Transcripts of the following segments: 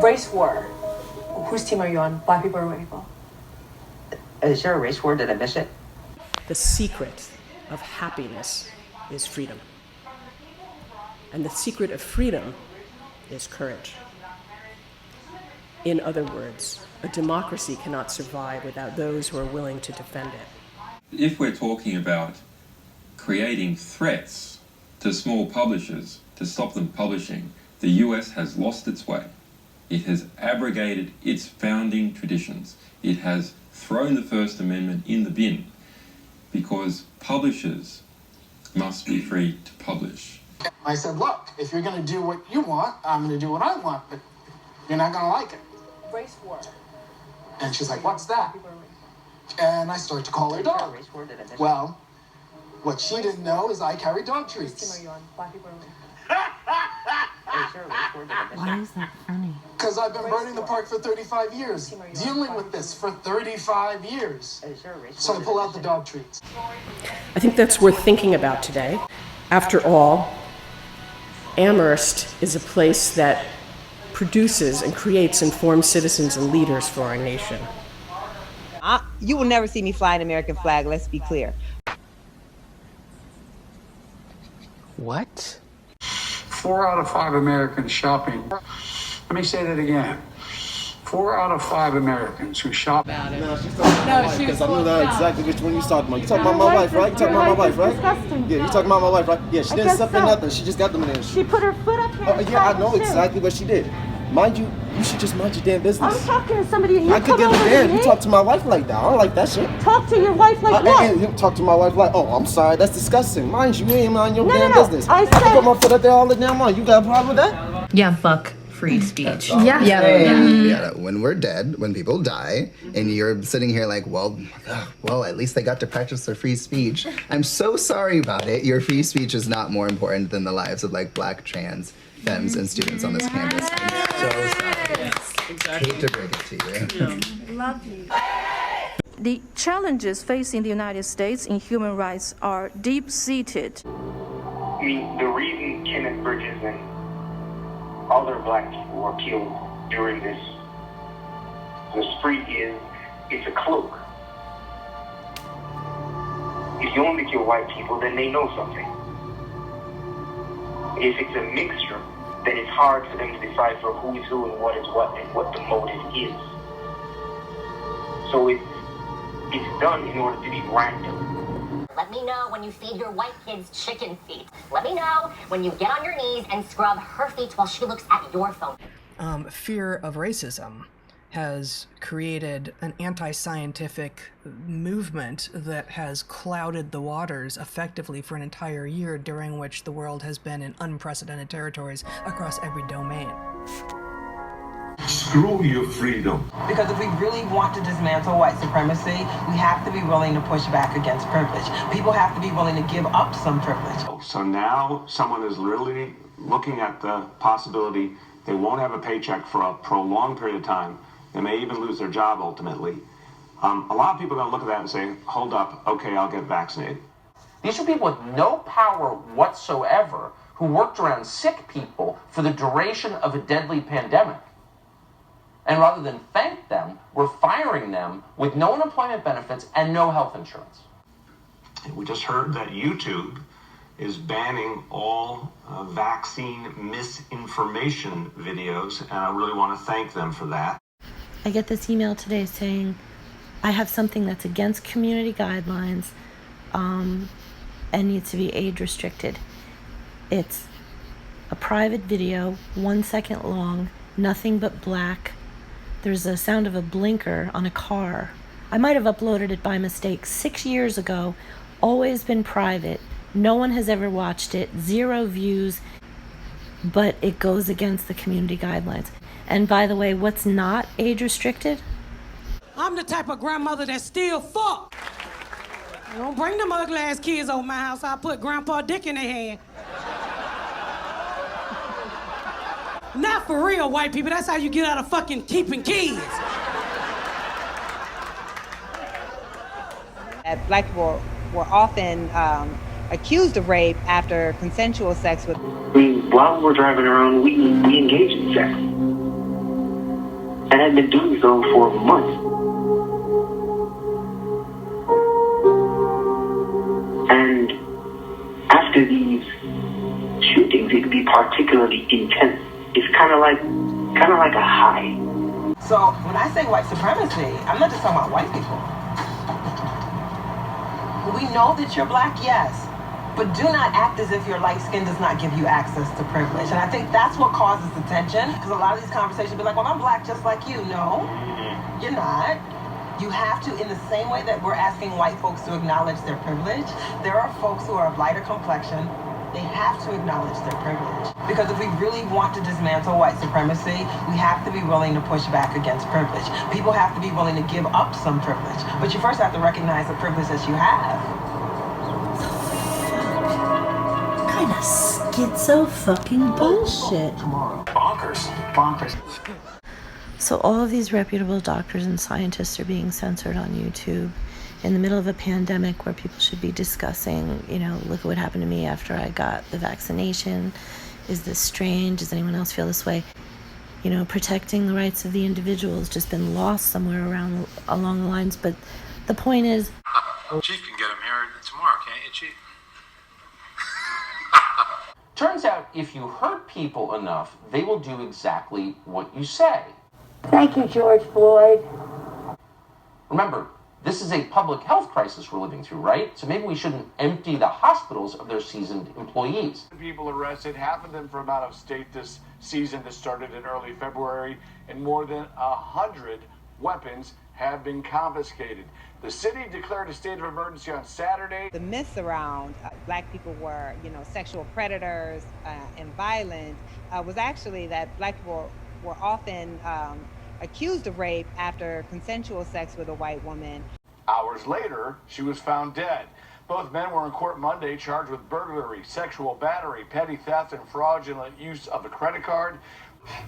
Race war. Whose team are you on? Black people or white people? Is there a race war? Did I miss it? The secret of happiness is freedom. And the secret of freedom is courage. In other words, a democracy cannot survive without those who are willing to defend it. If we're talking about creating threats to small publishers to stop them publishing, the US has lost its way. It has abrogated its founding traditions. It has thrown the First Amendment in the bin because publishers must be free to publish. I said, look, if you're going to do what you want, I'm going to do what I want, but you're not going to like it. Race war. And she's like, what's that? And I start to call her dog. Well, what she didn't know is I carry dog treats. Whose team are you on? Black people or white people? Why is that funny? Because I've been burning the park for 35 years, dealing with this for 35 years. So I pull out the dog treats. I think that's worth thinking about today. After all, Amherst is a place that produces and creates informed citizens and leaders for our nation. You will never see me fly an American flag, let's be clear. What? 4 out of 5 Americans shopping. Let me say that again. 4 out of 5 Americans who shop. No, she's talking about my wife, because I know that exactly which one you're talking about. You talking about my wife, right? You talking about my wife, right? Disgusting. Yeah, you talking about my wife, right? Yeah, she didn't step in nothing. She just got them in there. She put her foot up here. Oh, yeah, I know exactly what she did. Mind you, you should just mind your damn business. I'm talking to somebody and you I could give a damn. You talk to my wife like that. I don't like that shit. Talk to your wife like what? And you talk to my wife like, oh, I'm sorry, that's disgusting. Mind you, you ain't mind your damn No. business. I You said. put my foot up there all the damn time. You got a problem with that? Yeah, fuck free speech. Yeah. When we're dead, when people die, and you're sitting here like, well, at least they got to practice their free speech. I'm so sorry about it. Your free speech is not more important than the lives of like black, trans, femmes, and students on this campus. I'm so sorry. Exactly. Hate to break it to you. Lovely. The challenges facing the United States in human rights are deep-seated. I mean, the reason Kenneth Bridges and other black people were killed during this spree is it's a cloak. If you only kill white people, then they know something. If it's a mixture, then it's hard for them to decipher who is who and what is what and what the motive is. So it's done in order to be random. Let me know when you feed your white kids chicken feet. Let me know when you get on your knees and scrub her feet while she looks at your phone. Fear of racism has created an anti-scientific movement that has clouded the waters effectively for an entire year, during which the world has been in unprecedented territories across every domain. Screw your freedom. Because if we really want to dismantle white supremacy, we have to be willing to push back against privilege. People have to be willing to give up some privilege. So now someone is literally looking at the possibility they won't have a paycheck for a prolonged period of time. They may even lose their job ultimately. A lot of people are going to look at that and say, hold up, okay, I'll get vaccinated. These are people with no power whatsoever who worked around sick people for the duration of a deadly pandemic. And rather than thank them, we're firing them with no unemployment benefits and no health insurance. We just heard that YouTube is banning all vaccine misinformation videos, and I really want to thank them for that. I get this email today saying I have something that's against community guidelines and needs to be age restricted. It's a private video, 1 second long, nothing but black. There's a sound of a blinker on a car. I might have uploaded it by mistake 6 years ago, always been private. No one has ever watched it, 0 views, but it goes against the community guidelines. And by the way, what's not age restricted? I'm the type of grandmother that still fuck. Don't bring them ugly ass kids over my house. I'll put Grandpa Dick in their hand. Not for real, white people. That's how you get out of fucking keeping kids. Black people were often accused of rape after consensual sex with. I mean, while we're driving around, we engage in sex. and had been doing so for months. And after these shootings, it could be particularly intense. It's kind of like a high. So when I say white supremacy, I'm not just talking about white people. We know that you're black, yes, but do not act as if your light skin does not give you access to privilege. And I think that's what causes the tension, because a lot of these conversations be like, well, I'm black just like you. No, you're not. You have to, in the same way that we're asking white folks to acknowledge their privilege, there are folks who are of lighter complexion. They have to acknowledge their privilege. Because if we really want to dismantle white supremacy, we have to be willing to push back against privilege. People have to be willing to give up some privilege. But you first have to recognize the privilege that you have. What kind of schizo fucking bullshit. Bonkers. So all of these reputable doctors and scientists are being censored on YouTube in the middle of a pandemic where people should be discussing, look at what happened to me after I got the vaccination. Is this strange? Does anyone else feel this way? Protecting the rights of the individual has just been lost somewhere along the lines. But the point is... Chief can get him here tomorrow, can't you, Chief? Turns out if you hurt people enough, they will do exactly what you say. Thank you, George Floyd. Remember, this is a public health crisis we're living through, right? So maybe we shouldn't empty the hospitals of their seasoned employees. People arrested, half of them from out of state this season that started in early February, and more than 100 weapons have been confiscated. The city declared a state of emergency on Saturday. The myths around black people were, sexual predators and violent was actually that black people were often accused of rape after consensual sex with a white woman. Hours later, she was found dead. Both men were in court Monday charged with burglary, sexual battery, petty theft, and fraudulent use of a credit card.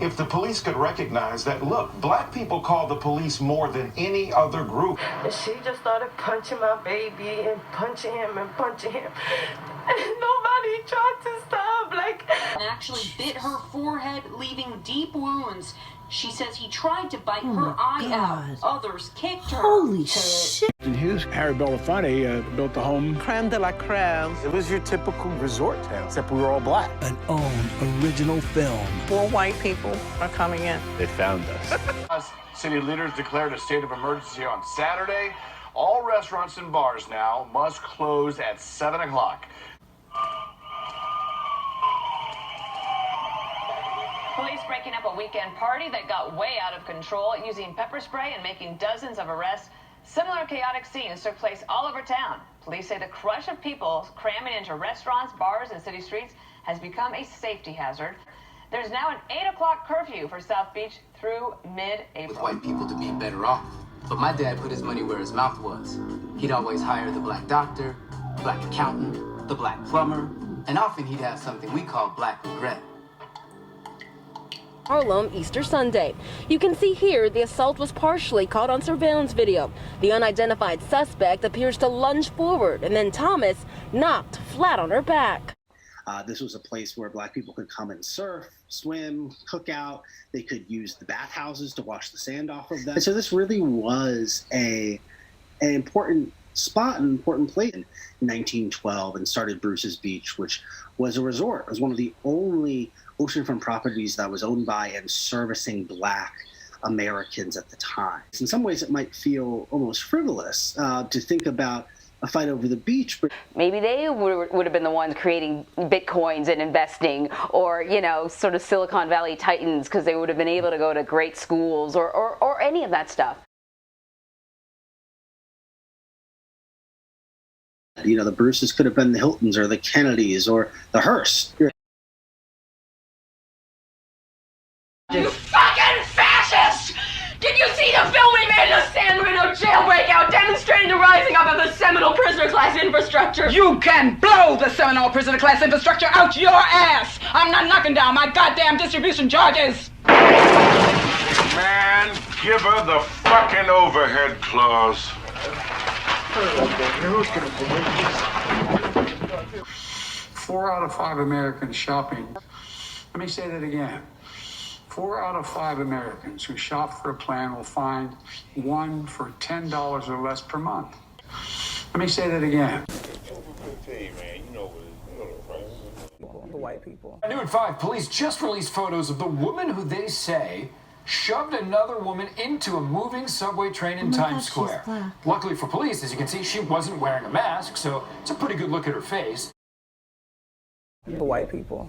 If the police could recognize that, look, black people call the police more than any other group. And she just started punching my baby and punching him and punching him. And nobody tried to stop. And actually bit her forehead, leaving deep wounds. She says he tried to bite her eye out. Others kicked her. Holy shit. In Hughes, Harry Belafonte built the home. Creme de la creme. It was your typical resort town, except we were all black. An own original film. 4 white people are coming in. They found us. City leaders declared a state of emergency on Saturday. All restaurants and bars now must close at 7 o'clock. Police breaking up a weekend party that got way out of control, using pepper spray and making dozens of arrests. Similar chaotic scenes took place all over town. Police say the crush of people cramming into restaurants, bars, and city streets has become a safety hazard. There's now an 8 o'clock curfew for South Beach through mid-April. With white people to be better off. But my dad put his money where his mouth was. He'd always hire the black doctor, the black accountant, the black plumber, and often he'd have something we call black regret. Harlem, Easter Sunday. You can see here the assault was partially caught on surveillance video. The unidentified suspect appears to lunge forward, and then Thomas knocked flat on her back. This was a place where black people could come and surf, swim, cook out. They could use the bathhouses to wash the sand off of them. And so this really was an important spot, an important place in 1912, and started Bruce's Beach, which was a resort. It was one of the only oceanfront properties that was owned by and servicing black Americans at the time. In some ways, it might feel almost frivolous to think about a fight over the beach, but maybe they would have been the ones creating bitcoins and investing, or sort of Silicon Valley titans, because they would have been able to go to great schools or any of that stuff. The Bruces could have been the Hiltons or the Kennedys or the Hearst. You fucking fascist! Did you see the film we made of the San Marino jailbreak out demonstrating the rising up of the Seminole prisoner class infrastructure? You can blow the Seminole prisoner class infrastructure out your ass! I'm not knocking down my goddamn distribution charges! Man, give her the fucking overhead clause. 4 out of 5 Americans shopping. Let me say that again. 4 out of 5 Americans who shop for a plan will find one for $10 or less per month. Let me say that again. The white people. New at 5, police just released photos of the woman who they say shoved another woman into a moving subway train in Times Square. Luckily for police, as you can see, she wasn't wearing a mask, so it's a pretty good look at her face. The white people.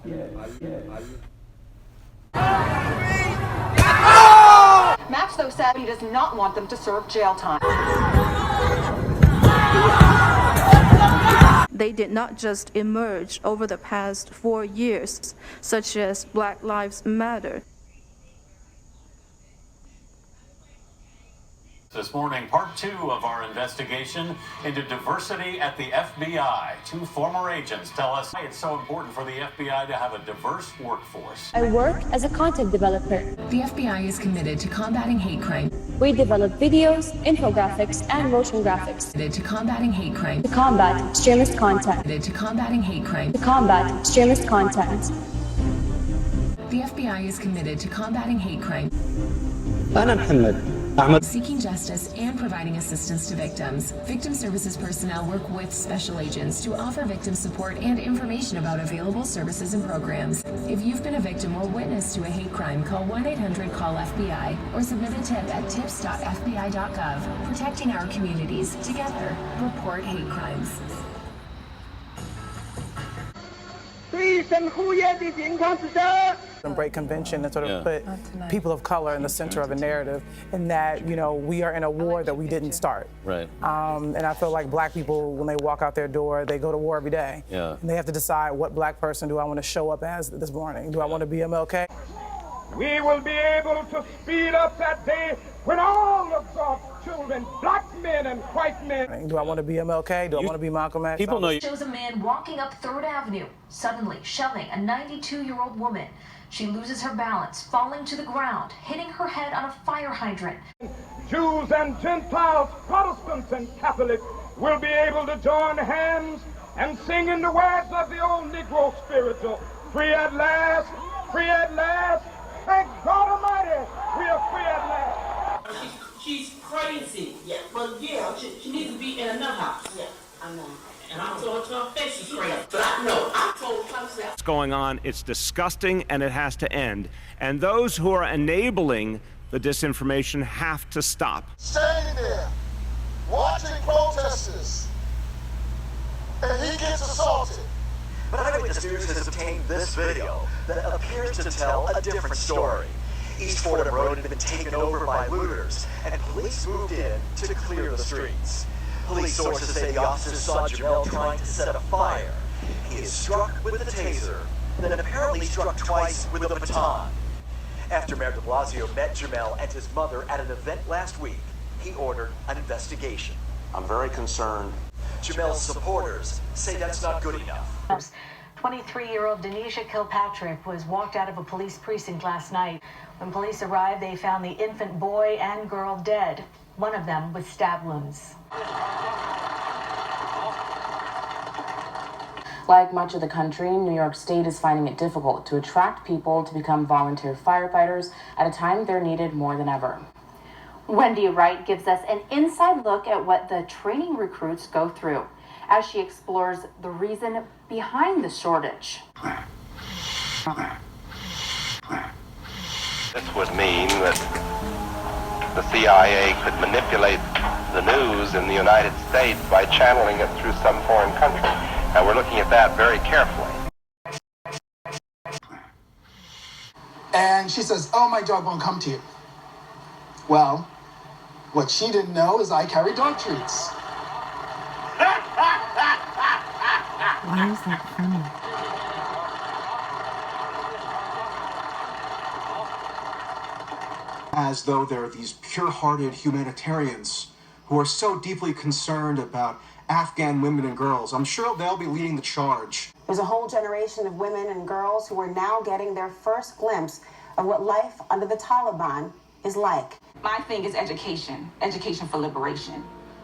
Max, though, said he does not want them to serve jail time. They did not just emerge over the past 4 years, such as Black Lives Matter. This morning, part 2 of our investigation into diversity at the FBI. 2 former agents tell us why it's so important for the FBI to have a diverse workforce. I work as a content developer. The FBI is committed to combating hate crime. We develop videos, infographics, and motion graphics. Committed to combating hate crime. To combat extremist content. Committed to combating hate crime. To combat extremist content. The FBI is committed to combating hate crime. Seeking justice and providing assistance to victims. Victim services personnel work with special agents to offer victim support and information about available services and programs. If you've been a victim or witness to a hate crime, call 1-800-CALL-FBI or submit a tip at tips.fbi.gov. Protecting our communities. Together, report hate crimes. 对生护业的情况之下 and break convention and sort of put people of color in the center of the narrative, and that, you know, we are in a war that we didn't start. Right. And I feel like black people, when they walk out their door, they go to war every day. Yeah. And they have to decide, what black person do I want to show up as this morning? Do I want to be MLK? We will be able to speed up that day when all of God's children, black men and white men. Do I want to be MLK? Do I want to be Malcolm X? People know. Shows a man walking up 3rd Avenue, suddenly shoving a 92-year-old woman. She loses her balance, falling to the ground, hitting her head on a fire hydrant. Jews and Gentiles, Protestants and Catholics will be able to join hands and sing in the words of the old Negro spiritual. Free at last, free at last. Thank God Almighty, we are free at last. She's crazy. Yeah. But yeah, she needs to be in a nut house. Yeah, I know. And I told her to her face she's crazy. But I told her to what's going on, it's disgusting, and it has to end. And those who are enabling the disinformation have to stop. Standing there, watching protesters, and he gets assaulted. But Eyewitness News has obtained this video that appears to tell a different story. East Fordham Road had been taken over by looters, and police moved in to clear the streets. Police sources say the officers saw Jamel trying to set a fire. He is struck with a taser, then apparently struck twice with a baton. After Mayor de Blasio met Jamel and his mother at an event last week, he ordered an investigation. I'm very concerned. Jamel's supporters say that's not good enough. 23-year-old Denisha Kilpatrick was walked out of a police precinct last night. When police arrived, they found the infant boy and girl dead, one of them with stab wounds. Like much of the country, New York State is finding it difficult to attract people to become volunteer firefighters at a time they're needed more than ever. Wendy Wright gives us an inside look at what the training recruits go through as she explores the reason behind the shortage. This would mean that the CIA could manipulate the news in the United States by channeling it through some foreign country. And we're looking at that very carefully. And she says, oh, my dog won't come to you. Well, what she didn't know is I carry dog treats. Why is that funny? As though they're these pure-hearted humanitarians who are so deeply concerned about Afghan women and girls. I'm sure they'll be leading the charge. There's a whole generation of women and girls who are now getting their first glimpse of what life under the Taliban is like. My thing is education for liberation.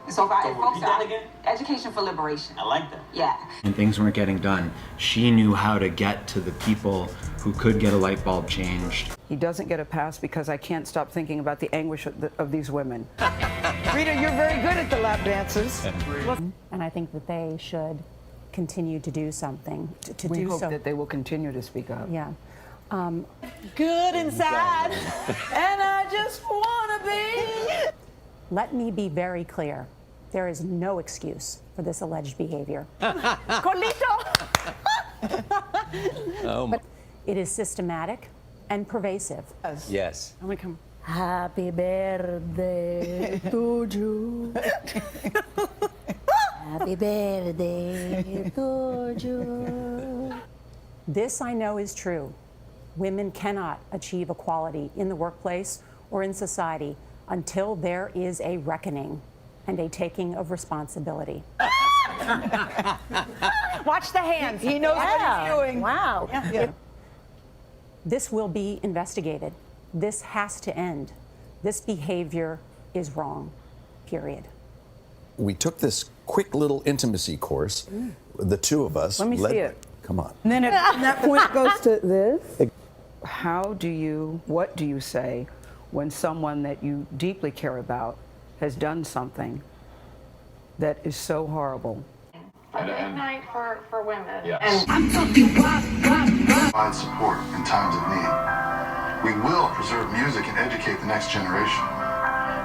So if I So repeat that again? Education for liberation. I like that. Yeah. And things weren't getting done. She knew how to get to the people who could get a light bulb changed. He doesn't get a pass because I can't stop thinking about the anguish of these women. Rita, you're very good at the lap dances. And I think that they should continue to do something. We hope that they will continue to speak up. Yeah. Good and I just want to be. Let me be very clear. There is no excuse for this alleged behavior. Colito! But it is systematic and pervasive. Yes. I'm gonna come. Happy birthday to you. Happy birthday to you. This I know is true. Women cannot achieve equality in the workplace or in society until there is a reckoning and a taking of responsibility. Watch the hands. He knows what he's doing. Wow. Yeah. This will be investigated. This has to end. This behavior is wrong, period. We took this quick little intimacy course, the two of us. Let me see it. Come on. And then that point goes to this. What do you say when someone that you deeply care about has done something that is so horrible? A good night for women. Yes. Provide support in times of need. We will preserve music and educate the next generation.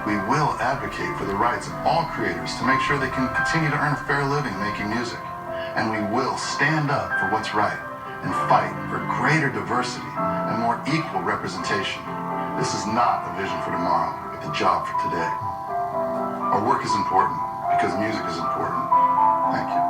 We will advocate for the rights of all creators to make sure they can continue to earn a fair living making music. And we will stand up for what's right and fight for greater diversity and more equal representation. This is not a vision for tomorrow, but the job for today. Our work is important because music is important. Thank you.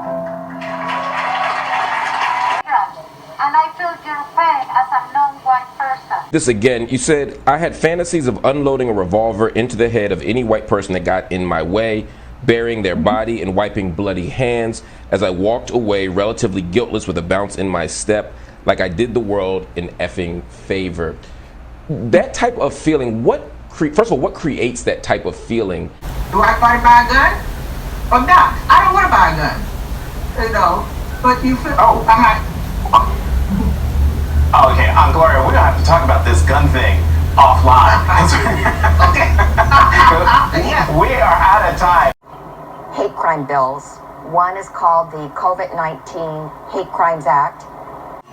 And I feel your pain as a non-white person. This again, you said, I had fantasies of unloading a revolver into the head of any white person that got in my way, burying their body and wiping bloody hands as I walked away relatively guiltless with a bounce in my step, like I did the world an effing favor. That type of feeling, first of all, what creates that type of feeling? Do I buy a gun? Or not? I don't want to buy a gun. You know, but you feel, Okay, Gloria, we're gonna have to talk about this gun thing offline. Okay. We are out of time. Hate crime bills. One is called the COVID-19 Hate Crimes Act.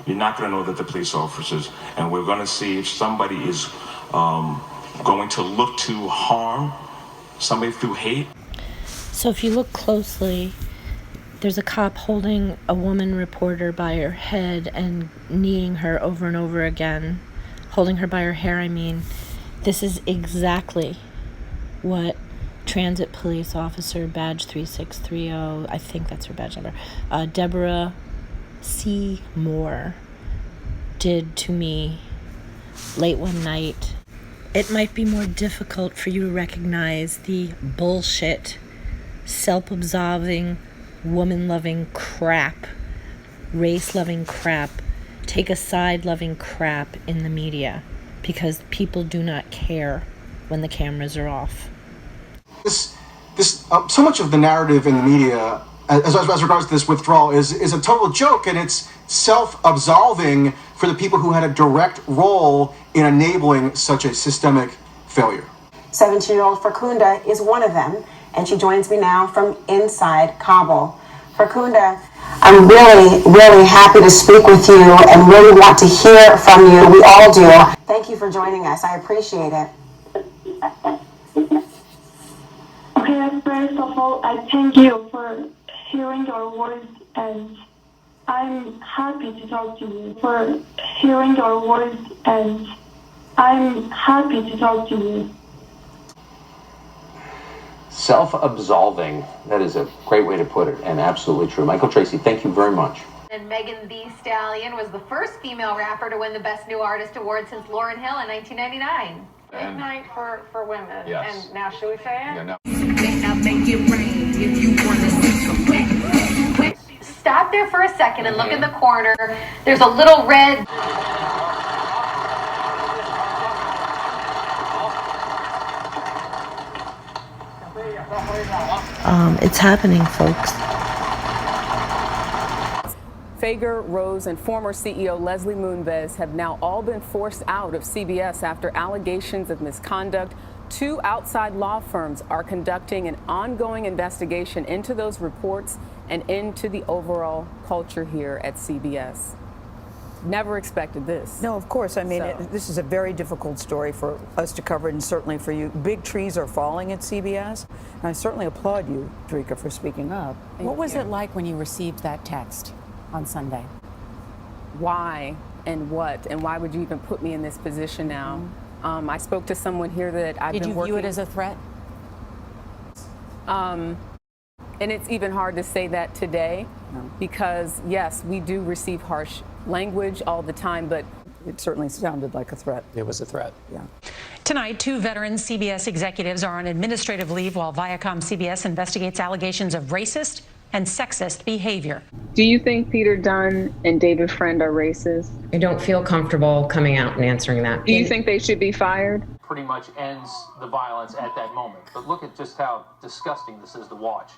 You're not going to know that the police officers, and we're going to see if somebody is going to look to harm somebody through hate. So if you look closely, there's a cop holding a woman reporter by her head and kneeing her over and over again, holding her by her hair, I mean. This is exactly what Transit Police Officer Badge 3630, I think that's her badge number, Deborah C. Moore did to me late one night. It might be more difficult for you to recognize the bullshit, self-absolving, woman-loving crap, race-loving crap, take-a-side-loving crap in the media, because people do not care when the cameras are off. So much of the narrative in the media, as regards to this withdrawal, is a total joke, and it's self-absolving for the people who had a direct role in enabling such a systemic failure. 17-year-old Fragility is one of them, and she joins me now from inside Kabul. Fragility, I'm really, really happy to speak with you and really want to hear from you. We all do. Thank you for joining us. I appreciate it. Okay, first of all, I thank you for hearing your words, and I'm happy to talk to you. For hearing your words, and I'm happy to talk to you. Self-absolving, that is a great way to put it, and absolutely true. Michael Tracy, thank you very much. And Megan Thee Stallion was the first female rapper to win the Best New Artist award since Lauryn Hill in 1999. Good night for women. Yes. And now should we say it? Yeah, no. Stop there for a second and look in the corner. There's a little red... It's happening, folks. Fager, Rose, and former CEO Leslie Moonves have now all been forced out of CBS after allegations of misconduct. 2 outside law firms are conducting an ongoing investigation into those reports and into the overall culture here at CBS. Never expected this. No, of course. I mean, this is a very difficult story for us to cover, and certainly for you. Big trees are falling at CBS, and I certainly applaud you, Drika, for speaking up. What was it like when you received that text on Sunday? Why and what, and why would you even put me in this position now? I spoke to someone here that I've been working... Did you view it as a threat? And it's even hard to say that today because, yes, we do receive harsh language all the time, but it certainly sounded like a threat. It was a threat. Yeah. Tonight, 2 veteran CBS executives are on administrative leave while Viacom CBS investigates allegations of racist and sexist behavior. Do you think Peter Dunn and David Friend are racist? I don't feel comfortable coming out and answering that. Do you think they should be fired? Pretty much ends the violence at that moment. But look at just how disgusting this is to watch.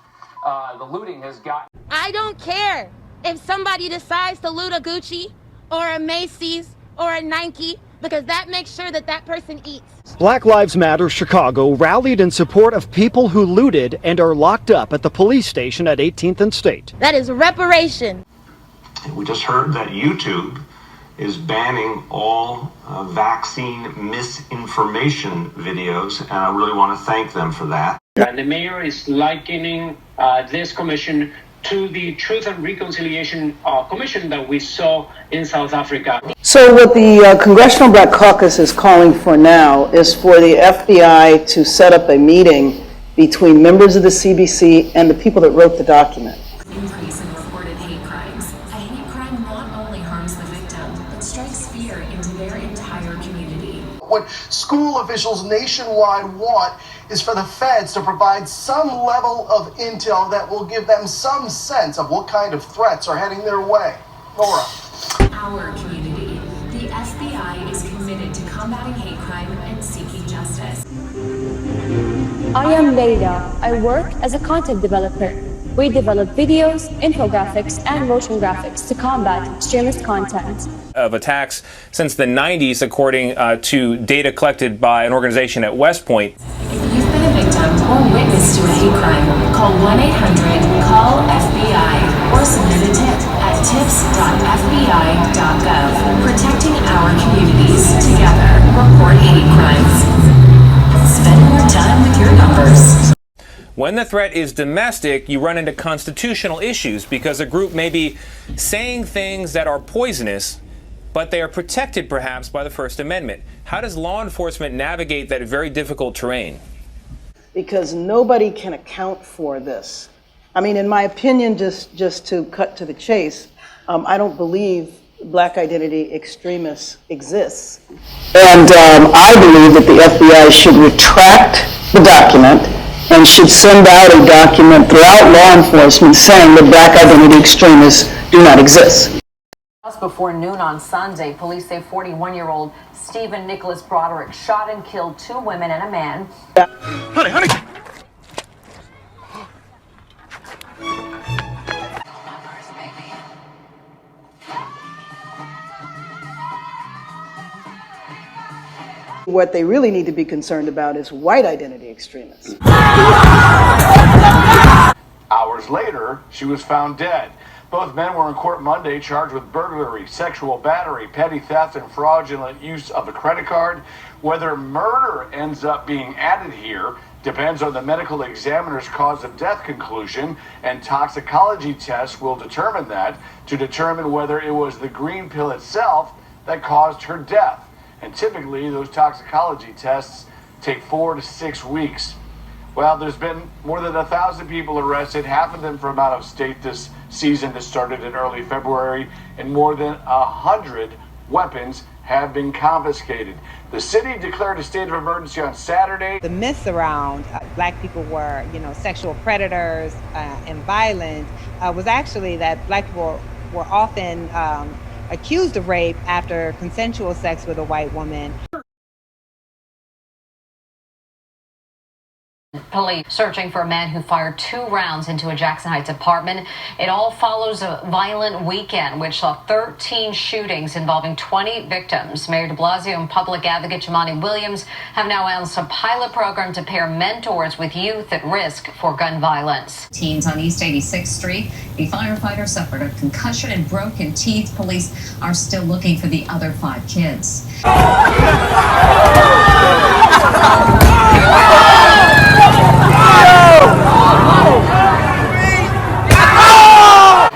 The looting has got... I don't care if somebody decides to loot a Gucci or a Macy's or a Nike, because that makes sure that that person eats. Black Lives Matter Chicago rallied in support of people who looted and are locked up at the police station at 18th and State. That is reparation. We just heard that YouTube is banning all vaccine misinformation videos, and I really want to thank them for that. And the mayor is likening this commission to the Truth and Reconciliation Commission that we saw in South Africa. So what the Congressional Black Caucus is calling for now is for the FBI to set up a meeting between members of the CBC and the people that wrote the document. Increase in reported hate crimes. A hate crime not only harms the victim, but strikes fear into their entire community. What school officials nationwide want is for the feds to provide some level of intel that will give them some sense of what kind of threats are heading their way. Nora. Our community. The FBI is committed to combating hate crime and seeking justice. I am Leila. I work as a content developer. We develop videos, infographics, and motion graphics to combat extremist content. Of attacks since the 90s, according to data collected by an organization at West Point. If you've been a victim or witness to a hate crime, call 1-800-CALL-FBI or submit a tip at tips.fbi.gov. Protecting our communities. Together, report hate crimes. Spend more time with your numbers. When the threat is domestic, you run into constitutional issues because a group may be saying things that are poisonous, but they are protected perhaps by the First Amendment. How does law enforcement navigate that very difficult terrain? Because nobody can account for this. I mean, in my opinion, just to cut to the chase, I don't believe black identity extremists exists. And I believe that the FBI should retract the document and should send out a document throughout law enforcement saying that black identity extremists do not exist. Just before noon on Sunday, police say 41-year-old Stephen Nicholas Broderick shot and killed 2 women and a man. Honey! What they really need to be concerned about is white identity extremists. Hours later, she was found dead. Both men were in court Monday charged with burglary, sexual battery, petty theft, and fraudulent use of a credit card. Whether murder ends up being added here depends on the medical examiner's cause of death conclusion, and toxicology tests will determine that to determine whether it was the green pill itself that caused her death. And typically, those toxicology tests take 4 to 6 weeks. Well, there's been more than 1,000 people arrested, half of them from out of state this season that started in early February, and more than 100 weapons have been confiscated. The city declared a state of emergency on Saturday. The myths around black people were, sexual predators and violent was actually that black people were often accused of rape after consensual sex with a white woman. Police searching for a man who fired 2 rounds into a Jackson Heights apartment. It all follows a violent weekend which saw 13 shootings involving 20 victims. Mayor de Blasio and public advocate Jumaane Williams have now announced a pilot program to pair mentors with youth at risk for gun violence. Teens on East 86th Street. A firefighter suffered a concussion and broken teeth. Police are still looking for the other 5 kids.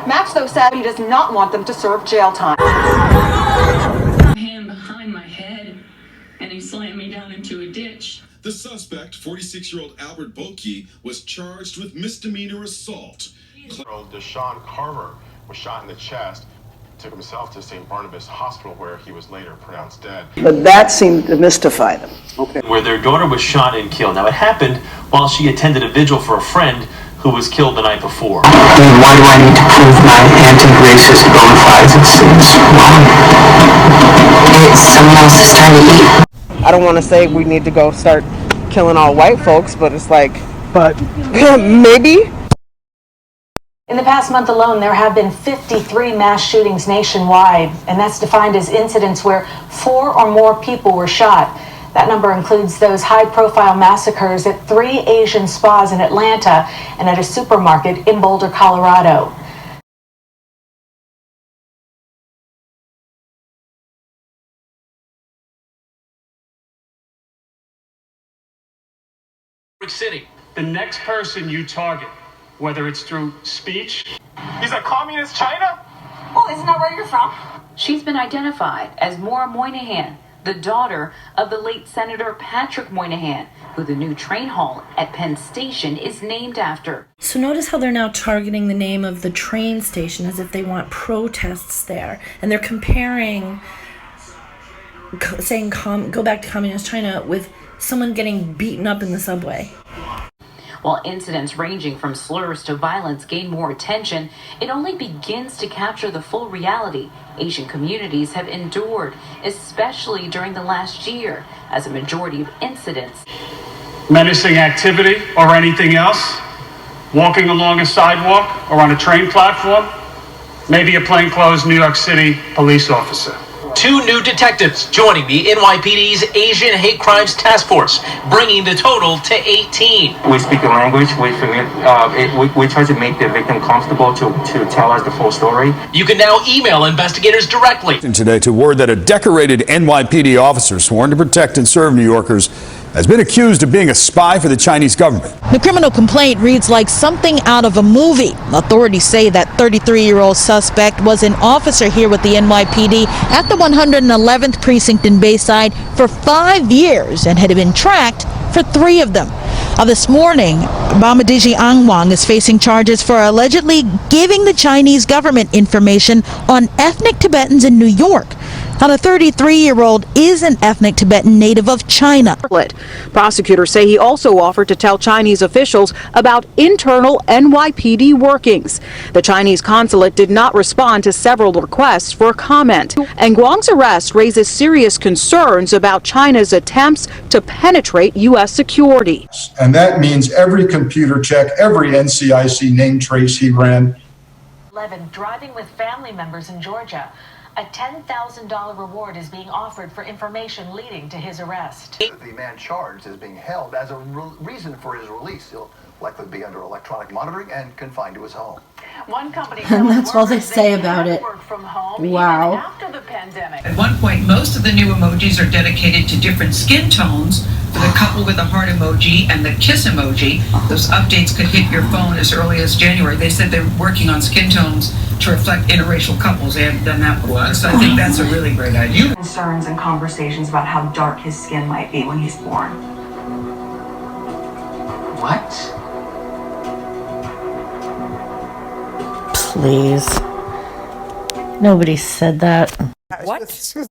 Max, though, said he does not want them to serve jail time. Hand behind my head, and he slammed me down into a ditch. The suspect, 46-year-old Albert Boki, was charged with misdemeanor assault. Deshaun Carver was shot in the chest, took himself to St. Barnabas Hospital where he was later pronounced dead. But that seemed to mystify them. Okay. Where their daughter was shot and killed. Now, it happened while she attended a vigil for a friend who was killed the night before. Why do I need to prove my anti-racist bona fides? It's wrong. It's someone else's time to eat. I don't want to say we need to go start killing all white folks, but it's like, but maybe. In the past month alone, there have been 53 mass shootings nationwide, and that's defined as incidents where 4 or more people were shot. That number includes those high-profile massacres at 3 Asian spas in Atlanta and at a supermarket in Boulder, Colorado. City, the next person you target, whether it's through speech. He's a communist China? Oh, isn't that where you're from? She's been identified as Maura Moynihan, the daughter of the late Senator Patrick Moynihan, who the new train hall at Penn Station is named after. So notice how they're now targeting the name of the train station as if they want protests there. And they're comparing, saying go back to communist China with someone getting beaten up in the subway. While incidents ranging from slurs to violence gain more attention, it only begins to capture the full reality Asian communities have endured, especially during the last year, as a majority of incidents. Menacing activity or anything else? Walking along a sidewalk or on a train platform? Maybe a plainclothes New York City police officer. 2 new detectives joining the NYPD's Asian Hate Crimes Task Force, bringing the total to 18. We speak the language, we try to make the victim comfortable to tell us the full story. You can now email investigators directly. Today to word that a decorated NYPD officer sworn to protect and serve New Yorkers has been accused of being a spy for the Chinese government. The criminal complaint reads like something out of a movie. Authorities say that 33-year-old suspect was an officer here with the NYPD at the 111th Precinct in Bayside for 5 years and had been tracked for 3 of them. This morning, Bamadiji Angwang is facing charges for allegedly giving the Chinese government information on ethnic Tibetans in New York. Now, the 33-year-old is an ethnic Tibetan native of China. Prosecutors say he also offered to tell Chinese officials about internal NYPD workings. The Chinese consulate did not respond to several requests for comment. And Guang's arrest raises serious concerns about China's attempts to penetrate U.S. security. And that means every computer check, every NCIC name trace he ran. 11 driving with family members in Georgia. A $10,000 reward is being offered for information leading to his arrest. The man charged is being held as a reason for his release. He'll likely be under electronic monitoring and confined to his home. One company And that's all they say about it. Wow. After the pandemic. At one point, most of the new emojis are dedicated to different skin tones. For the couple with the heart emoji and the kiss emoji, those updates could hit your phone as early as January. They said they're working on skin tones to reflect interracial couples. They haven't done that before, so I think that's a really great idea. Concerns and conversations about how dark his skin might be when he's born. What? Please. Nobody said that. What?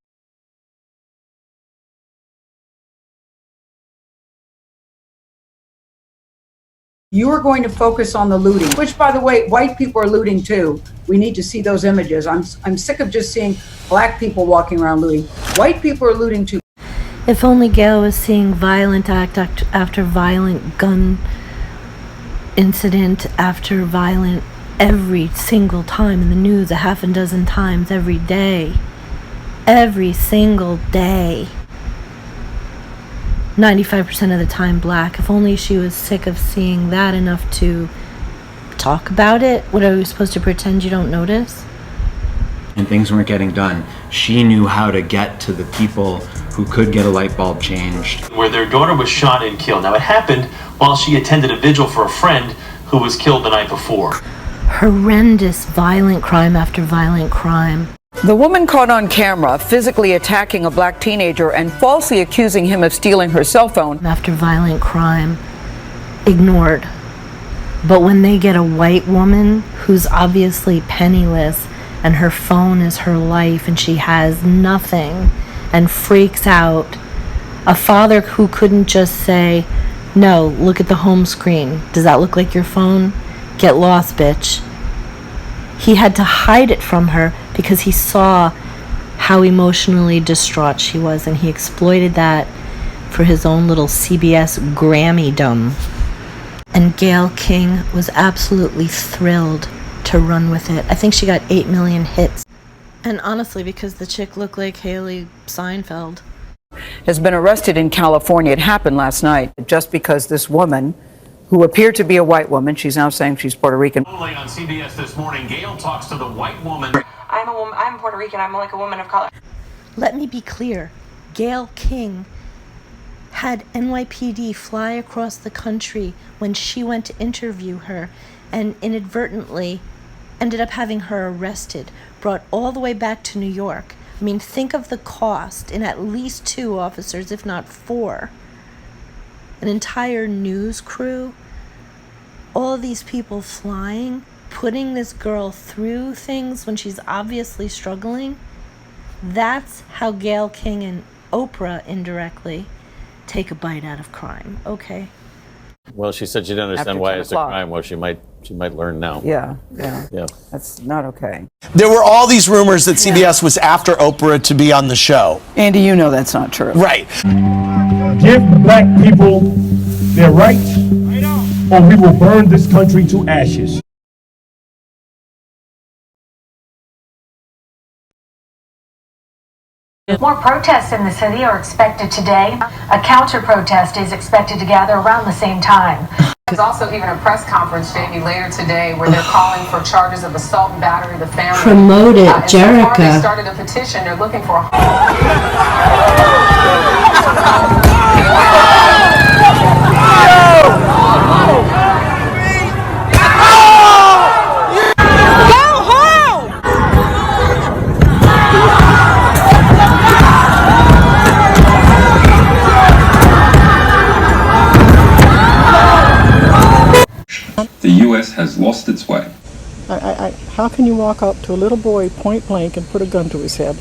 You are going to focus on the looting, which, by the way, white people are looting too. We need to see those images. I'm sick of just seeing black people walking around looting. White people are looting too. If only Gail was seeing violent act after violent gun incident after violent every single time in the news, a half a dozen times every day. Every single day. 95% of the time black. If only she was sick of seeing that enough to talk about it. What, are we supposed to pretend you don't notice? And things weren't getting done. She knew how to get to the people who could get a light bulb changed. Where their daughter was shot and killed. Now, it happened while she attended a vigil for a friend who was killed the night before. Horrendous violent crime after violent crime. The woman caught on camera physically attacking a black teenager and falsely accusing him of stealing her cell phone. After violent crime, ignored. But when they get a white woman who's obviously penniless and her phone is her life and she has nothing and freaks out, a father who couldn't just say, no, look at the home screen. Does that look like your phone? Get lost, bitch. He had to hide it from her because he saw how emotionally distraught she was, and he exploited that for his own little CBS Grammy-dom. And Gayle King was absolutely thrilled to run with it. I think she got 8 million hits. And honestly, because the chick looked like Haley Seinfeld. Has been arrested in California. It happened last night just because this woman, who appeared to be a white woman, she's now saying she's Puerto Rican. Only on CBS this morning, Gail talks to the white woman. I'm a woman. I'm Puerto Rican. I'm like a woman of color. Let me be clear. Gayle King had NYPD fly across the country when she went to interview her and inadvertently ended up having her arrested, brought all the way back to New York. I mean, think of the cost in at least 2 officers, if not 4. An entire news crew, all of these people flying, putting this girl through things when she's obviously struggling. That's how Gayle King and Oprah indirectly take a bite out of crime. Okay. Well, she said she didn't understand After why 10 it's a o'clock. crime. Well, she might learn now. Yeah. Yeah. That's not okay. There were all these rumors that CBS was after Oprah to be on the show. Andy, you know that's not true. Right. Give black people their rights, or we will burn this country to ashes. More protests in the city are expected today. A counter-protest is expected to gather around the same time. There's also even a press conference, Jamie, later today where they're calling for charges of assault and battery of the family. Promote it, and so far, they Jerica. started a petition. They're looking for The U.S. has lost its way. How can you walk up to a little boy point blank and put a gun to his head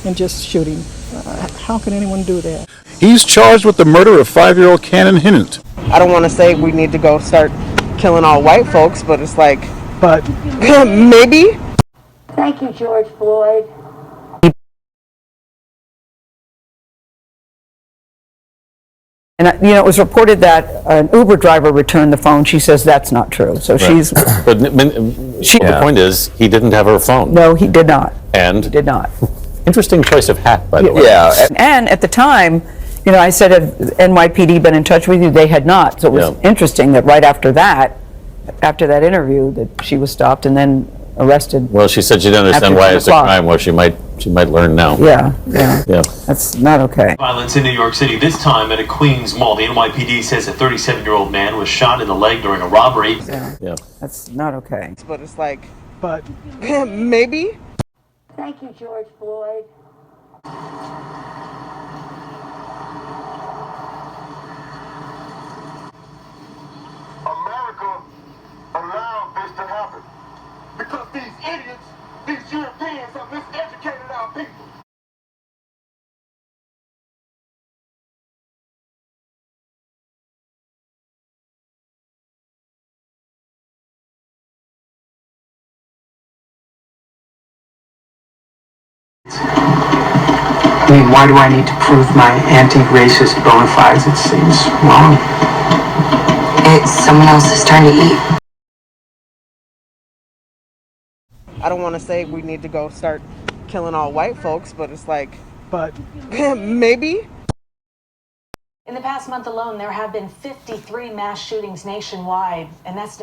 and just shoot him? How can anyone do that? He's charged with the murder of 5-year-old Cannon Hinnant. I don't want to say we need to go start killing all white folks, but it's like, but maybe. Thank you, George Floyd. And it was reported that an Uber driver returned the phone. She says that's not true. So she's. But the point is, he didn't have her phone. No, he did not. And he did not. Interesting choice of hat, by the way. Yeah. And at the time, I said, have NYPD been in touch with you? They had not. So it was interesting that right after that interview, that she was stopped and then arrested. Well, she said she didn't understand why it's a crime. Well, she might learn now. Yeah. That's not okay. Violence in New York City, this time at a Queens mall. The NYPD says a 37-year-old man was shot in the leg during a robbery. Yeah. That's not okay. But it's like, but maybe. Thank you, George Floyd. America allowed this to happen because these idiots, these Europeans, have miseducated our people. I mean, why do I need to prove my anti-racist bona fides? It seems wrong. It's someone else's turn to eat. I don't want to say we need to go start killing all white folks, but it's like, but maybe. In the past month alone, there have been 53 mass shootings nationwide, and that's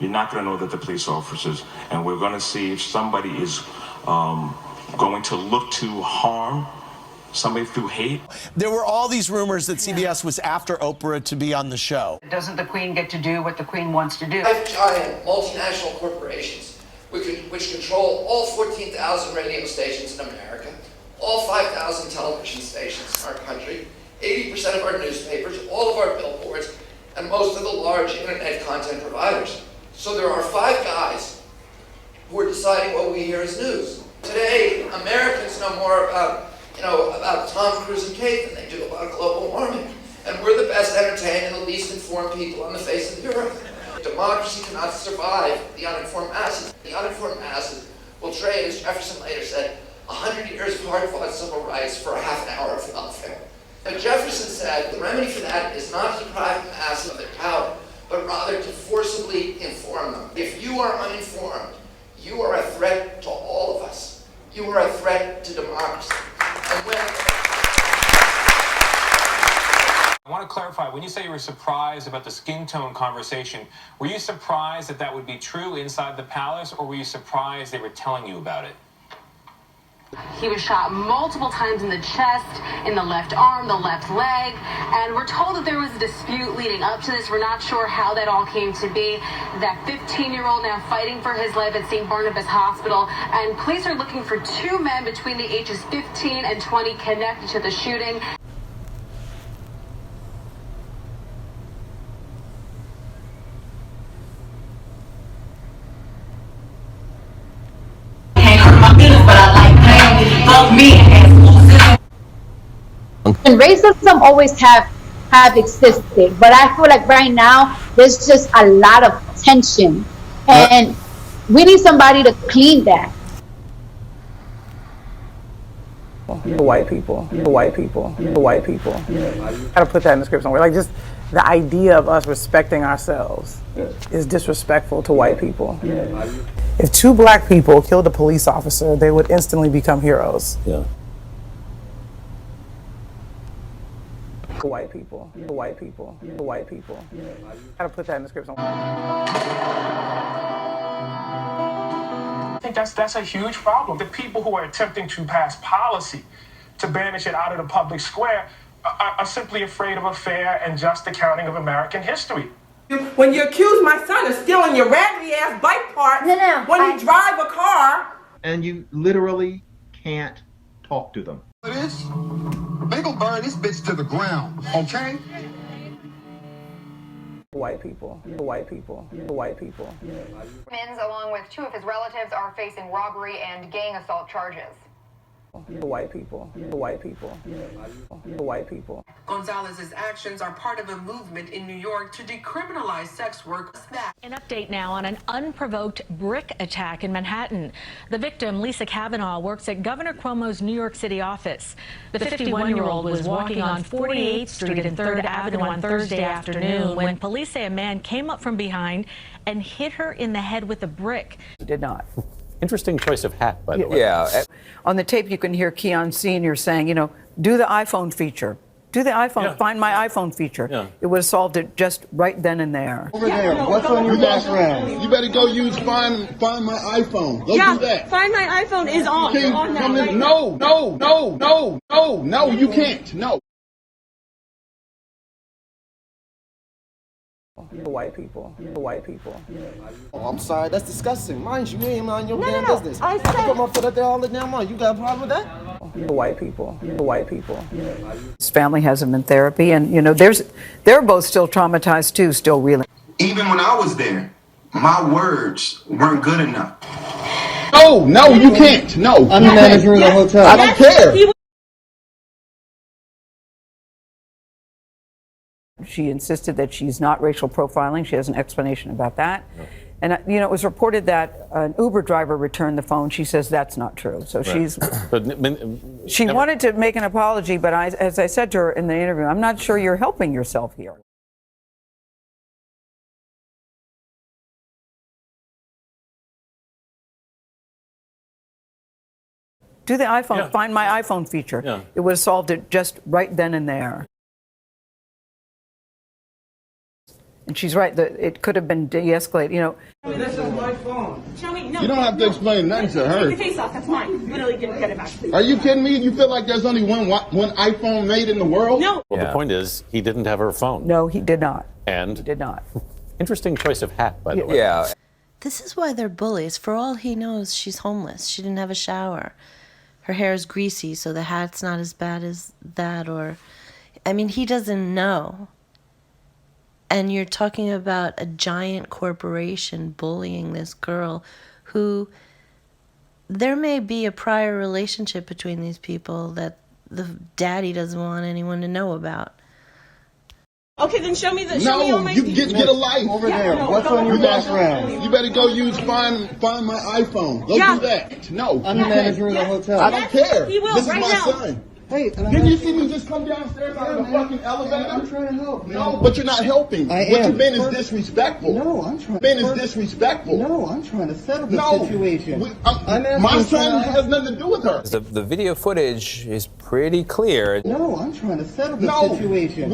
You're not going to know that the police officers, and we're going to see if somebody is going to look to harm somebody through hate. There were all these rumors that CBS was after Oprah to be on the show. Doesn't the Queen get to do what the Queen wants to do? Giant multinational corporations which control all 14,000 radio stations in America, all 5,000 television stations in our country, 80% of our newspapers, all of our billboards, and most of the large internet content providers. So there are 5 guys who are deciding what we hear as news. Today, Americans know more about Tom Cruise and Kate than they do about global warming. And we're the best entertained and the least informed people on the face of the earth. Democracy cannot survive the uninformed masses. The uninformed masses will trade, as Jefferson later said, 100 years of hard-fought civil rights for a half an hour of welfare. But Jefferson said the remedy for that is not to deprive the masses of their power, but rather to forcibly inform them. If you are uninformed, you are a threat to all of us. You are a threat to democracy. And when I want to clarify, when you say you were surprised about the skin tone conversation, were you surprised that that would be true inside the palace, or were you surprised they were telling you about it? He was shot multiple times in the chest, in the left arm, the left leg, and we're told that there was a dispute leading up to this. We're not sure how that all came to be. That 15-year-old now fighting for his life at St. Barnabas Hospital, and police are looking for 2 men between the ages 15 and 20 connected to the shooting. And racism always have existed, but I feel like right now there's just a lot of tension, and we need somebody to clean that. The white people, the white people, the white people. Gotta put that in the script somewhere. Like, just the idea of us respecting ourselves is disrespectful to white people. If 2 black people killed a police officer, they would instantly become heroes. Yeah. The white people, the white people, the white people. Gotta put that in the script somewhere. I think that's a huge problem. The people who are attempting to pass policy to banish it out of the public square are simply afraid of a fair and just accounting of American history. When you accuse my son of stealing your raggedy ass bike parts when you drive a car. And you literally can't talk to them. They gonna burn this bitch to the ground, okay? The white people, the white people, the white people. Mins, along with 2 of his relatives, are facing robbery and gang assault charges. The white people, the white people, the white people. Gonzalez's actions are part of a movement in New York to decriminalize sex work. An update now on an unprovoked brick attack in Manhattan. The victim, Lisa Kavanaugh, works at Governor Cuomo's New York City office. The 51-year-old was walking on 48th Street and 3rd Avenue on Thursday afternoon when police say a man came up from behind and hit her in the head with a brick. He did not. Interesting choice of hat, by the way. Yeah. On the tape, you can hear Keon Sr. saying, do the iPhone feature. Do the iPhone, find my iPhone feature. Yeah. It would have solved it just right then and there. Over there, what's on your background? You better go use find my iPhone. Go do that. Find my iPhone is on. No, you can't. No. people, for white people, for white people. Oh, I'm sorry, that's disgusting. Mind you, you ain't mind your damn business. I put my foot up there all the damn morning. You got a problem with that? For white people, for white people. His family has him in therapy, and they're both still traumatized too, still reeling. Even when I was there, my words weren't good enough. No, you can't. No, I'm the manager of the hotel. I don't care. She insisted that she's not racial profiling. She has an explanation about that. And, it was reported that an Uber driver returned the phone. She says that's not true. So she wanted to make an apology, but as I said to her in the interview, I'm not sure you're helping yourself here. Do the iPhone, find my iPhone feature. Yeah. It would have solved it just right then and there. And she's right, it could have been de-escalated, This is my phone. Show me. No. You don't have to explain nothing to her. Take the face off. That's mine. Literally didn't get it back. Are you kidding me? You feel like there's only one iPhone made in the world? No. Well, the point is, he didn't have her phone. No, he did not. And? He did not. Interesting choice of hat, by the way. Yeah. This is why they're bullies. For all he knows, she's homeless. She didn't have a shower. Her hair is greasy, so the hat's not as bad as that. He doesn't know. And you're talking about a giant corporation bullying this girl who there may be a prior relationship between these people that the daddy doesn't want anyone to know about. Okay, then show me No, all my you get a life over there. No, what's on your background? You better go find my iPhone. Go do that. No. I'm the manager of the hotel. I don't care. He will, this is right my now. son. Hey, didn't you see me just come downstairs out of the fucking elevator? I'm trying to help. No, but you're not helping. I what am. you've been is disrespectful. No, I'm trying. Is disrespectful. No, I'm trying to settle the situation. My son has nothing to do with her. The video footage is pretty clear. No, I'm trying to settle the situation.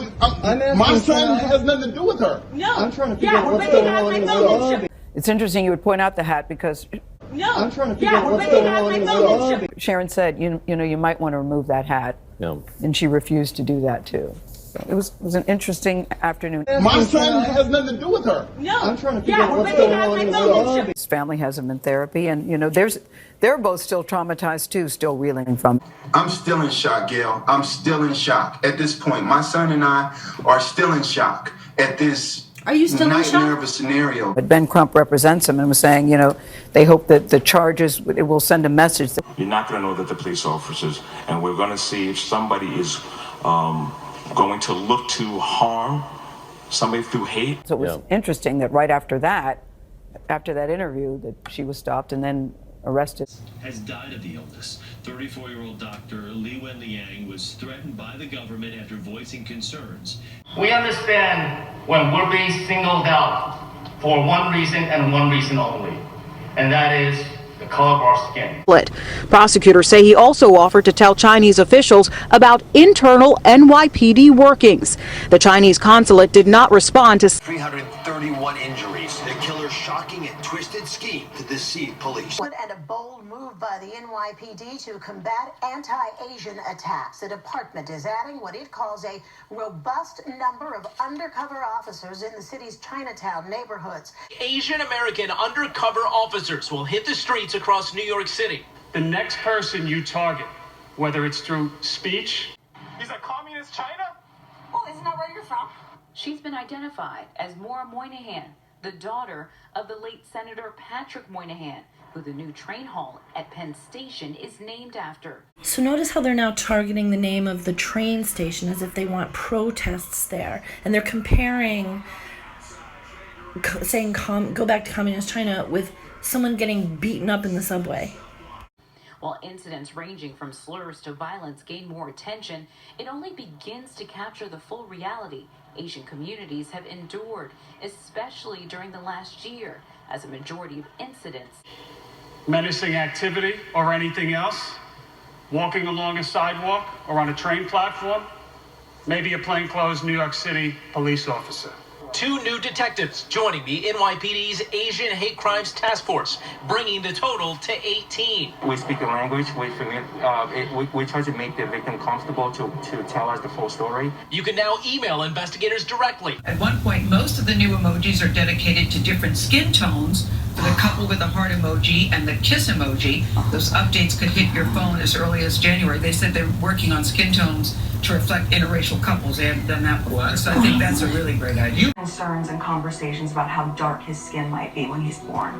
My son has nothing to do with her. No. I'm trying to figure out what's going on in the lobby. It's interesting you would point out the hat because I'm trying to figure out what's going on in the lobby. Sharon said, you might want to remove that hat. No. And she refused to do that too. So it was an interesting afternoon. My son has nothing to do with her. No. I'm trying to figure out what's going on in the lobby. His family has him in therapy, and they're both still traumatized too, still reeling from. I'm still in shock, Gail. I'm still in shock at this point. My son and I are still in shock at this nightmare of a scenario. But Ben Crump represents him and was saying, they hope that the charges, it will send a message. You're not going to know that the police officers, and we're going to see if somebody is going to look to harm somebody through hate. So it was interesting that right after that interview, that she was stopped and then arrested. Has died of the illness. 34-year-old Dr. Li Wenliang was threatened by the government after voicing concerns. We understand when we're being singled out for one reason and one reason only, and that is the color of our skin. Prosecutors say he also offered to tell Chinese officials about internal NYPD workings. The Chinese consulate did not respond to 331 injuries. The killer's shocking and twisted scheme to deceive police. And a bold move by the NYPD to combat anti-Asian attacks. The department is adding what it calls a robust number of undercover officers in the city's Chinatown neighborhoods. Asian American undercover officers will hit the streets across New York City. The next person you target, whether it's through speech. Is that communist China? Oh, isn't that where you're from? She's been identified as Maura Moynihan, the daughter of the late Senator Patrick Moynihan, who the new train hall at Penn Station is named after. So notice how they're now targeting the name of the train station as if they want protests there. And they're comparing, saying go back to communist China with someone getting beaten up in the subway. While incidents ranging from slurs to violence gain more attention, it only begins to capture the full reality Asian communities have endured, especially during the last year, as a majority of incidents. Menacing activity or anything else, walking along a sidewalk or on a train platform, maybe a plainclothes New York City police officer. 2 new detectives joining the NYPD's Asian Hate Crimes Task Force, bringing the total to 18. We speak the language. We try to make the victim comfortable to tell us the full story. You can now email investigators directly. At one point, most of the new emojis are dedicated to different skin tones. For the couple with the heart emoji and the kiss emoji, those updates could hit your phone as early as January. They said they're working on skin tones to reflect interracial couples. They haven't done that before, so I think that's a really great idea. Concerns and conversations about how dark his skin might be when he's born.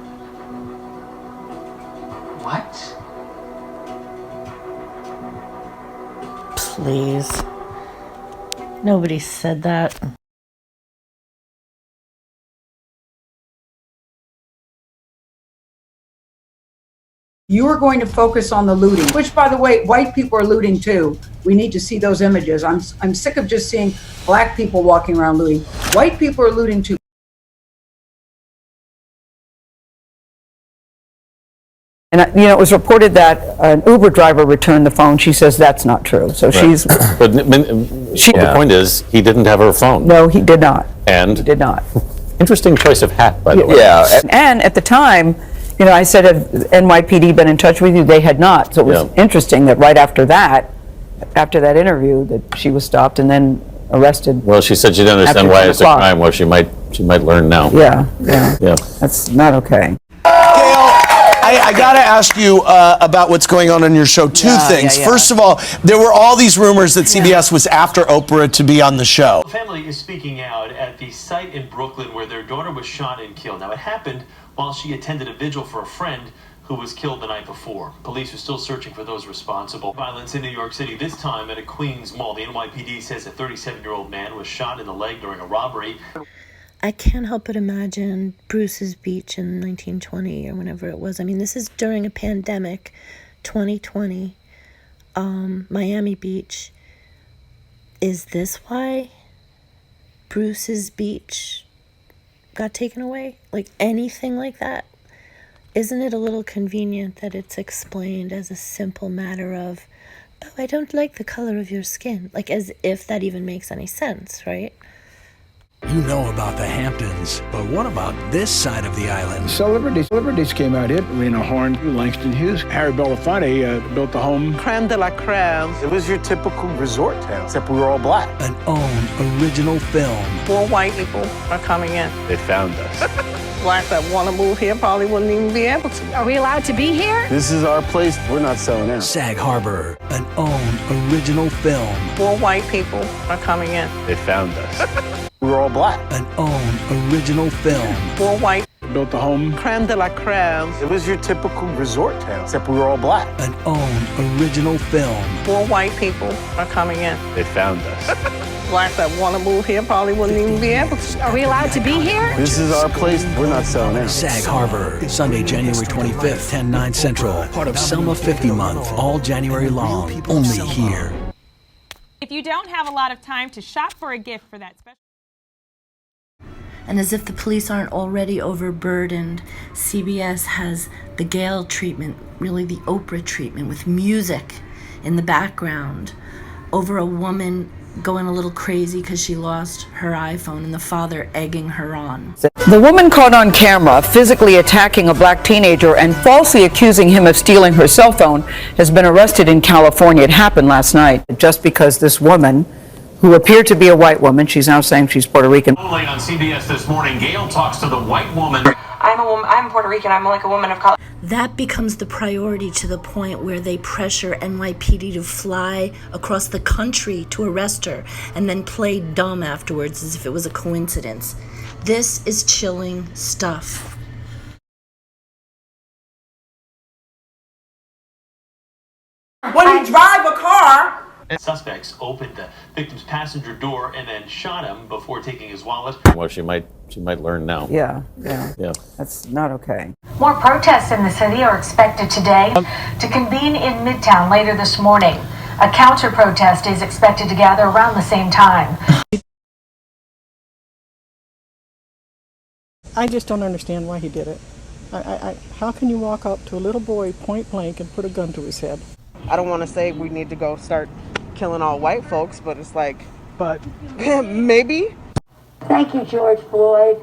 What? Please. Nobody said that. You are going to focus on the looting, which, by the way, white people are looting too. We need to see those images. I'm sick of just seeing black people walking around looting. White people are looting too. And it was reported that an Uber driver returned the phone. She says that's not true. So she's. But the point is, he didn't have her phone. No, he did not. And he did not. Interesting choice of hat, by the way. Yeah. And at the time, I said, have NYPD been in touch with you? They had not. So it was interesting that right after that interview, that she was stopped and then arrested. Well, she said she didn't understand why it's a crime. Well, she might learn now. Yeah. That's not okay. I got to ask you about what's going on your show. Two things. First of all, there were all these rumors that CBS was after Oprah to be on the show. The family is speaking out at the site in Brooklyn where their daughter was shot and killed. Now, it happened while she attended a vigil for a friend who was killed the night before. Police are still searching for those responsible. Violence in New York City, this time at a Queens mall. The NYPD says a 37-year-old man was shot in the leg during a robbery. I can't help but imagine Bruce's Beach in 1920 or whenever it was. I mean, this is during a pandemic, 2020, Miami Beach. Is this why Bruce's Beach got taken away? Like anything like that? Isn't it a little convenient that it's explained as a simple matter of, oh, I don't like the color of your skin? Like as if that even makes any sense, right? You know about the Hamptons, but what about this side of the island? Celebrities came out here. Lena Horne, Langston Hughes, Harry Belafonte built the home. Creme de la creme. It was your typical resort town, except we were all black. An own original film. 4 white people are coming in. They found us. Blacks that want to move here probably wouldn't even be able to. Are we allowed to be here? This is our place. We're not selling out. Sag Harbor, an own original film. 4 white people are coming in. They found us. We were all black. An own original film. 4 white built the home. Creme de la creme. It was your typical resort town, except we were all black. An own original film. 4 white people are coming in. They found us. Blacks that want to move here probably wouldn't even be able to. Are we allowed to be here? This is our place. We're not selling out. Sag Harbor, Sunday, January 25th, 10/9 Central. Part of Selma 50 Month, all January long. Only here. If you don't have a lot of time to shop for a gift for that special. And as if the police aren't already overburdened, CBS has the Gayle treatment, really the Oprah treatment, with music in the background over a woman going a little crazy because she lost her iPhone and the father egging her on. The woman caught on camera physically attacking a black teenager and falsely accusing him of stealing her cell phone has been arrested in California. It happened last night just because this woman, who appeared to be a white woman, she's now saying she's Puerto Rican. Only on CBS this morning, Gayle talks to the white woman. I'm a woman. I'm Puerto Rican. I'm like a woman of color. That becomes the priority to the point where they pressure NYPD to fly across the country to arrest her and then play dumb afterwards as if it was a coincidence. This is chilling stuff. When you drive a car, Suspects opened the victim's passenger door and then shot him before taking his wallet. Well, she might learn now. Yeah. That's not okay. More protests in the city are expected today to convene in Midtown later this morning. A counter-protest is expected to gather around the same time. I just don't understand why he did it. How can you walk up to a little boy point blank and put a gun to his head? I don't want to say we need to go start killing all white folks, but it's like, but maybe. Thank you, George Floyd.